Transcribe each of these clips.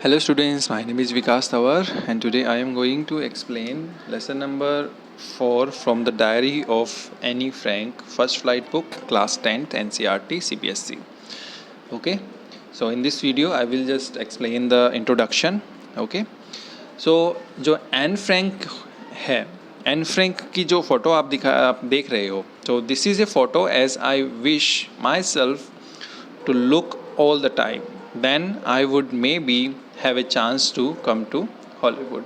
Hello students, my name is Vikas Tawar and today I am going to explain lesson number 4 from the diary of Annie Frank, first flight book, class 10th NCERT CBSE. Okay, so in this video I will just explain the introduction. Okay, so जो Anne Frank है, Anne Frank की जो photo आप देख रहे हो, तो this is a photo as I wish my self to look all the time, then I would maybe have a chance to come to Hollywood.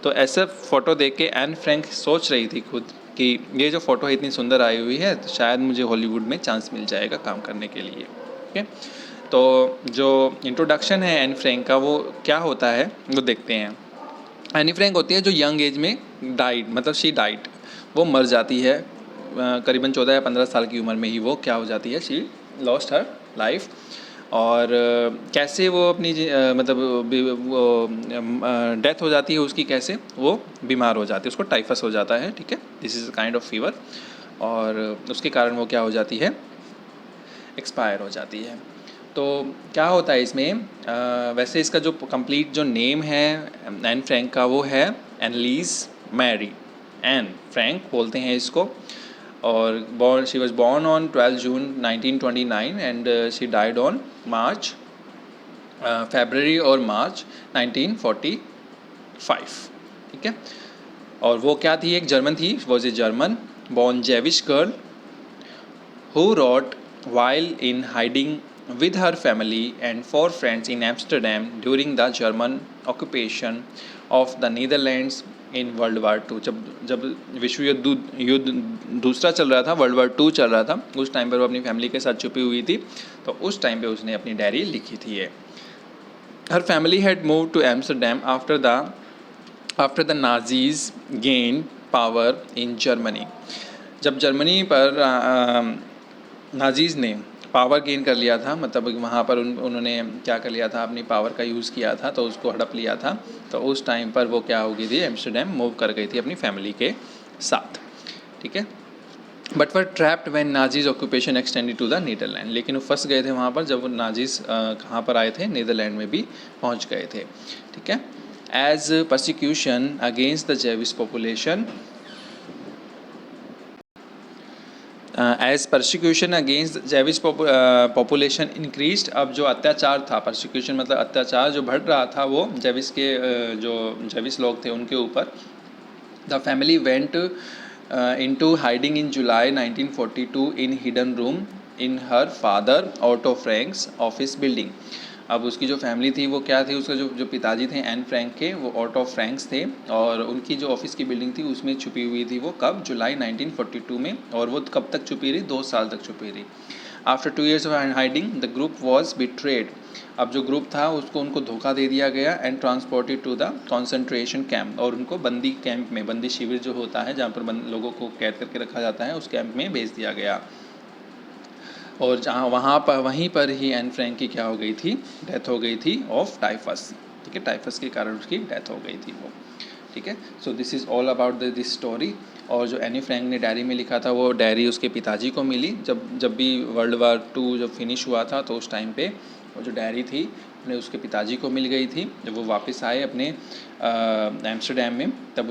तो ऐसा फ़ोटो देख के एन फ्रैंक सोच रही थी खुद कि ये जो फ़ोटो है इतनी सुंदर आई हुई है तो शायद मुझे हॉलीवुड में चांस मिल जाएगा काम करने के लिए. ओके, तो जो इंट्रोडक्शन है एन फ्रैंक का वो क्या होता है वो देखते हैं. एनी फ्रैंक होती है जो यंग एज में डाइड, मतलब शी डाइड, वो मर जाती है करीबन 14 या 15 साल की उम्र में ही वो क्या हो जाती है, शी लॉस्ट हर लाइफ. और कैसे वो अपनी मतलब वो डेथ हो जाती है उसकी, कैसे वो बीमार हो जाती है, उसको टाइफस हो जाता है. ठीक है, this is kind of fever, और उसके कारण वो क्या हो जाती है, एक्सपायर हो जाती है. तो क्या होता है इसमें, वैसे इसका जो कंप्लीट जो नेम है एन फ्रैंक का वो है एनलीज मैरी. एन फ्रैंक बोलते हैं इसको. और she was born on 12 June 1929 and she died on March February और मार्च 1945. ठीक है, और वो क्या थी, एक जर्मन थी, was a German born Jewish girl who wrote while in hiding with her family and 4 friends in Amsterdam during the German occupation of the Netherlands in World War II. जब विश्व युद्ध दूसरा चल रहा था, वर्ल्ड वार 2 चल रहा था, उस टाइम पर वो अपनी फैमिली के साथ छुपी हुई थी. तो उस टाइम पे उसने अपनी डायरी लिखी थी. ये हर family had move to Amsterdam after the Nazis gain power in Germany. जब जर्मनी पर नाजीज़ ने पावर गेन कर लिया था, मतलब वहाँ पर उन्होंने क्या कर लिया था, अपनी पावर का यूज़ किया था, तो उसको हड़प लिया था. तो उस टाइम पर वो क्या हो गई थी, एम्स्टरडैम मूव कर गई थी अपनी फैमिली के साथ. ठीक है, but were trapped when Nazis occupation extended to the Netherland. लेकिन वो फंस गए थे वहाँ पर जब वो नाजीज़ कहाँ पर आए थे, नीदरलैंड में भी पहुँच गए थे. ठीक है, as persecution against the Jewish population, as persecution against Jewish population increased. अब जो अत्याचार था, परसिक्यूशन मतलब अत्याचार जो बढ़ रहा था वो जेविश के जो जेविश लोग थे उनके ऊपर. The family went into hiding in July 1942 in hidden room in her father auto Franks office building. अब उसकी जो फैमिली थी वो क्या थी, उसका जो पिताजी थे एन फ्रैंक के, वो ऑटो फ्रैंक्स थे, और उनकी जो ऑफिस की बिल्डिंग थी उसमें छुपी हुई थी. वो कब, जुलाई 1942 में. और वो कब तक छुपी रही, 2 साल तक छुपी रही. After 2 years of hiding the group was betrayed. अब जो ग्रुप था उनको धोखा दे दिया गया and transported to the concentration camp. और उनको बंदी कैंप में, बंदी शिविर जो होता है जहाँ पर लोगों को कैद करके रखा जाता है, उस कैंप में भेज दिया गया. और जहाँ वहीं पर ही एन फ्रैंक की क्या हो गई थी, डेथ हो गई थी ऑफ टाइफस. ठीक है, टाइफस के कारण उसकी डेथ हो गई थी वो. ठीक है, so this is all about this story. और जो एनी फ्रैंक ने डायरी में लिखा था वो डायरी उसके पिताजी को मिली जब भी वर्ल्ड वार 2 जब फिनिश हुआ था, तो उस टाइम पे वो जो डायरी थी अपने उसके पिताजी को मिल गई थी. जब वो वापस आए अपने एम्स्टरडैम में, तब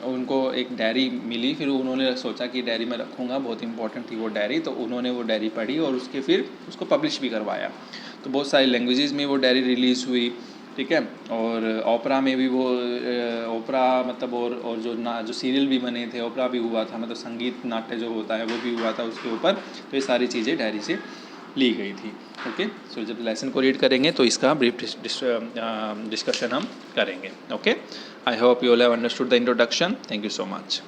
उनको एक डायरी मिली. फिर उन्होंने सोचा कि डायरी में रखूँगा, बहुत इंपॉर्टेंट थी वो डायरी. तो उन्होंने वो डायरी पढ़ी और फिर उसको पब्लिश भी करवाया. तो बहुत सारी लैंग्वेजेस में वो डायरी रिलीज़ हुई. ठीक है, और ओपरा में भी वो ओपरा मतलब और जो सीरियल भी बने थे, ओपरा भी हुआ था, मतलब संगीत नाट्य जो होता है वो भी हुआ था उसके ऊपर. तो ये सारी चीज़ें डायरी से ली गई थी. ओके, सो जब लेसन को रीड करेंगे तो इसका ब्रीफ डिस्कशन हम करेंगे. Okay, I hope you all have understood the introduction. Thank you so much.